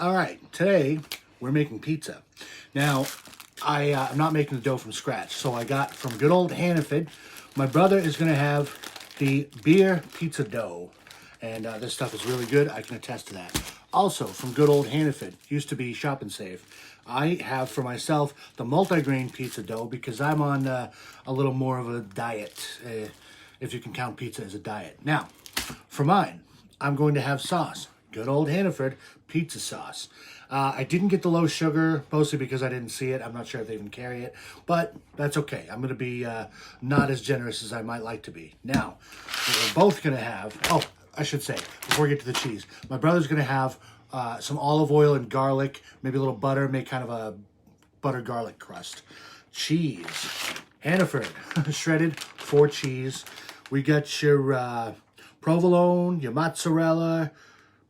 All right, today we're making pizza. Now, I'm not making the dough from scratch, so I got from good old Hannaford. My brother is going to have the beer pizza dough, and this stuff is really good. I can attest to that. Also, from good old Hannaford, used to be Shop and Save. I have for myself the multigrain pizza dough because I'm on a little more of a diet, if you can count pizza as a diet. Now, for mine, I'm going to have sauce. Good old Hannaford pizza sauce. I didn't get the low sugar, mostly because I didn't see it. I'm not sure if they even carry it, but that's okay. I'm going to be not as generous as I might like to be. Now, we're both going to have, oh, I should say, before we get to the cheese, my brother's going to have some olive oil and garlic, maybe a little butter, make kind of a butter garlic crust. Cheese. Hannaford, shredded 4 cheese. We got your provolone, your mozzarella,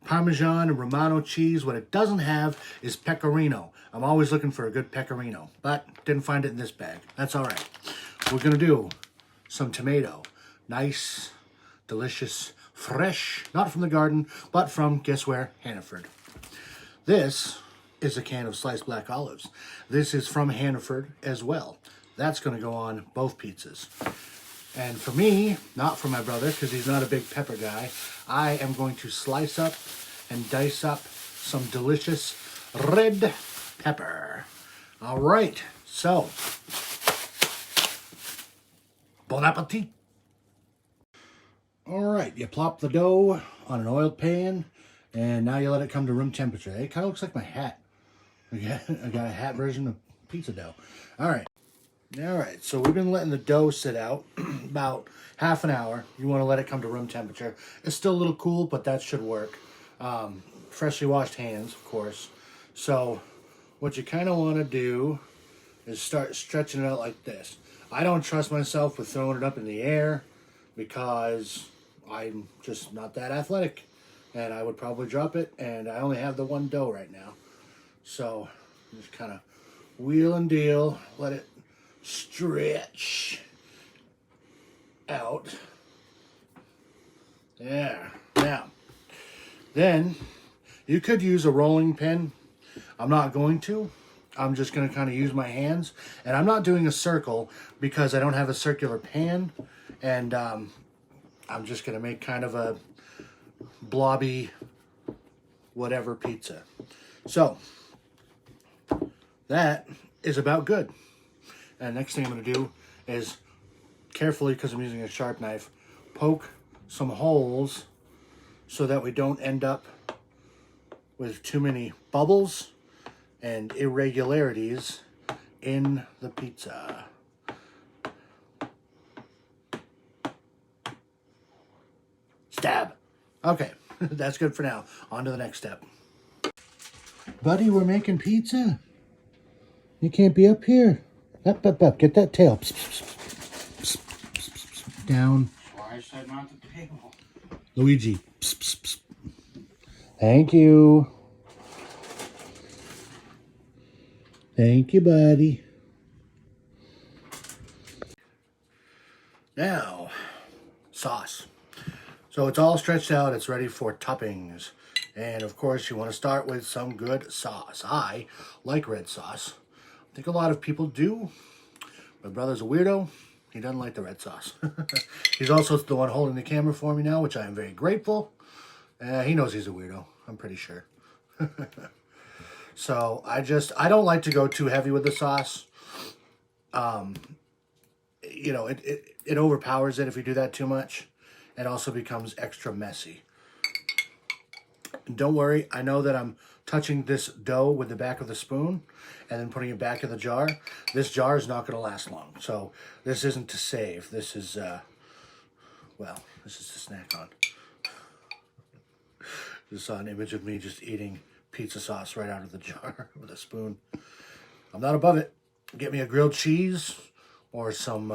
Parmesan and Romano cheese. What it doesn't have is pecorino. I'm always looking for a good pecorino, but didn't find it in this bag. That's all right. We're going to do some tomato. Nice, delicious, fresh, not from the garden, but from, guess where? Hannaford. This is a can of sliced black olives. This is from Hannaford as well. That's going to go on both pizzas. And for me, not for my brother, because he's not a big pepper guy, I am going to slice up and dice up some delicious red pepper. All right, so, bon appetit. All right, you plop the dough on an oiled pan, and now you let it come to room temperature. It kind of looks like my hat. I got a hat version of pizza dough. All right, so we've been letting the dough sit out about half an hour. You want to let it come to room temperature. It's still a little cool, but that should work. Freshly washed hands, of course. So what you kind of want to do is start stretching it out like this. I don't trust myself with throwing it up in the air because I'm just not that athletic. And I would probably drop it, and I only have the one dough right now. So just kind of wheel and deal, let it stretch out. There. Now, then you could use a rolling pin. I'm not going to. I'm just going to kind of use my hands. And I'm not doing a circle because I don't have a circular pan. And I'm just going to make kind of a blobby whatever pizza. So, that is about good. And next thing I'm going to do is, carefully, because I'm using a sharp knife, poke some holes so that we don't end up with too many bubbles and irregularities in the pizza. Stab. Okay, that's good for now. On to the next step. Buddy, we're making pizza. You can't be up here. Up. Get that tail. Psst, psst, psst, psst. Down. Why I said not the table. Luigi. Psst, psst, psst. Thank you. Thank you, buddy. Now, sauce. So it's all stretched out. It's ready for toppings. And of course, you want to start with some good sauce. I like red sauce. I think a lot of people do. My brother's a weirdo. He doesn't like the red sauce. He's also the one holding the camera for me now, which I am very grateful. He knows he's a weirdo, I'm pretty sure. So I don't like to go too heavy with the sauce. You know, it overpowers it if you do that too much. It also becomes extra messy. And don't worry, I know that I'm touching this dough with the back of the spoon and then putting it back in the jar. This jar is not going to last long. So this isn't to save. This is, well, this is to snack on. Just saw an image of me just eating pizza sauce right out of the jar with a spoon. I'm not above it. Get me a grilled cheese or some,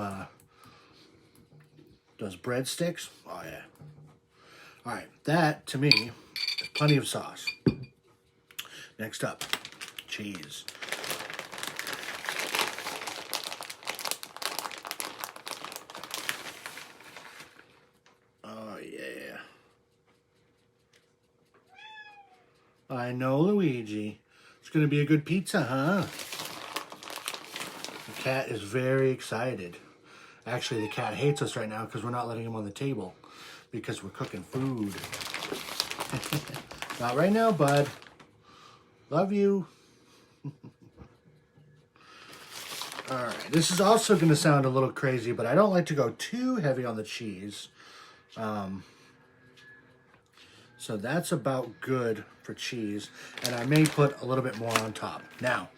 those breadsticks. Oh, yeah. All right, that, to me, is plenty of sauce. Next up, cheese. Oh, yeah. I know, Luigi. It's going to be a good pizza, huh? The cat is very excited. Actually, the cat hates us right now because we're not letting him on the table because we're cooking food. Not right now, bud. Love you. All right, this is also going to sound a little crazy, but I don't like to go too heavy on the cheese. So that's about good for cheese, and I may put a little bit more on top. Now,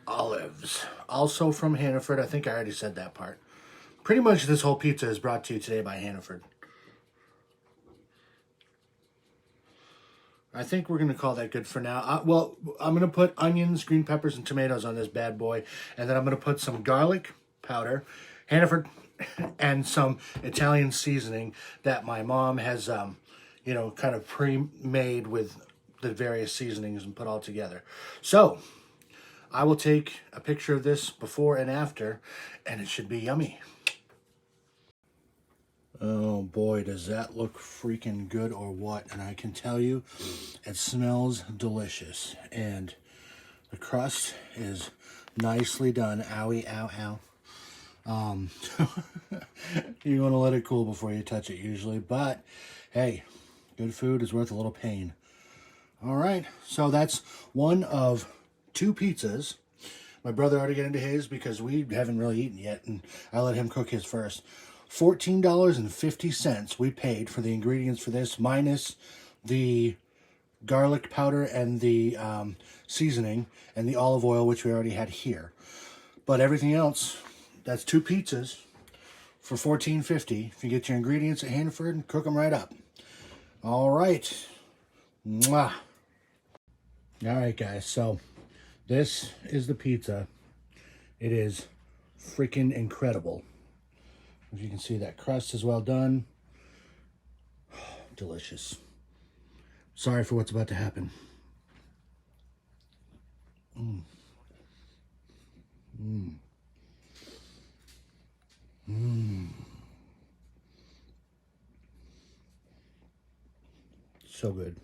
olives, also from Hannaford. I think I already said that part. Pretty much this whole pizza is brought to you today by Hannaford. I think we're going to call that good for now. Well, I'm going to put onions, green peppers, and tomatoes on this bad boy, and then I'm going to put some garlic powder, Hannaford, and some Italian seasoning that my mom has, you know, kind of pre-made with the various seasonings and put all together. So, I will take a picture of this before and after, and it should be yummy. Oh boy, does that look freaking good or what? And I can tell you, it smells delicious. And the crust is nicely done. Owie, ow, ow. You want to let it cool before you touch it usually. But, hey, good food is worth a little pain. All right, so that's one of 2 pizzas. My brother already got into his because we haven't really eaten yet, and I let him cook his first. $14.50 we paid for the ingredients for this, minus the garlic powder and the seasoning and the olive oil, which we already had here. But everything else, that's 2 pizzas for $14.50. If you get your ingredients at Hannaford and cook them right up. All right. Mwah. All right, guys. So this is the pizza. It is freaking incredible. As you can see, that crust is well done. Delicious. Sorry for what's about to happen. So good.